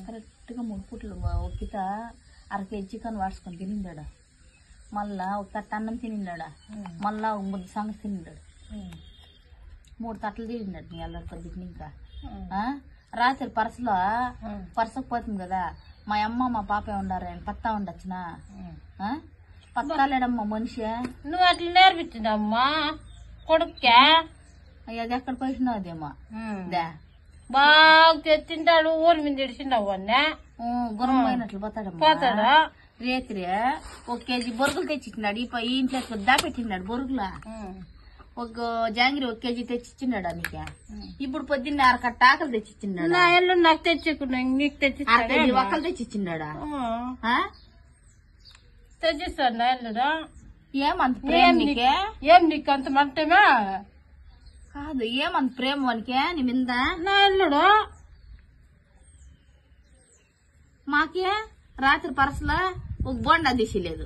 Correct గా 3 పూటలు ఒక్కిత 1/2 KG chicken వాడుకొని తినిండాడు. మళ్ళా ఒక తట్ట అన్నం తినిండాడా, మళ్ళా ఒక ముద్ద సంగతి తినిండాడు. 3 తట్టలు తినిండాడు నీ అల్లరి కొద్దికి. ఇంకా రాత్రి పరసకపోతుంది కదా, మా అమ్మ మా పాపే ఉండారు, పత్తా ఉండొచ్చునా? పత్తాలేడమ్మా మనిషి. నువ్వు అట్లా నేర్పించిందమ్మా కొడుక్కే. అది ఎక్కడ పోయినావు అదేమో బాగా తెచ్చింటాడు, ఊరి మీద ఇడిచిండవు అన్నీ గురం పోయినట్లు పోతాడా. రేత్రి 1 కేజీ బొరుగులు తెచ్చిచ్చినాడు. ఈ ఇంట్లో దాపెట్టినాడు బొరుగులా. ఒక జాంగిరి 1 కేజీ తెచ్చిచ్చిన్నాడు నీకే. ఇప్పుడు పొద్దున్న 1/2 కట్ట ఆకలి తెచ్చిచ్చిన్నాడు. నా ఇల్లు నాకు తెచ్చుకున్నా, నీకు తెచ్చి 1/2 కేజీ ఒక్కలు తెచ్చిచ్చిన్నాడా? తెచ్చిస్తాడు నా ఇల్లుడా. ఏమంత ప్రేమ నీకే? ఏం నీకు అంత మంటమే కాదు, ఏమంత ప్రేమ వానికే నీ మీద? నా ఇల్లుడు మాకే రాత్రి పరసలా ఒక బోండా తీసిలేదు.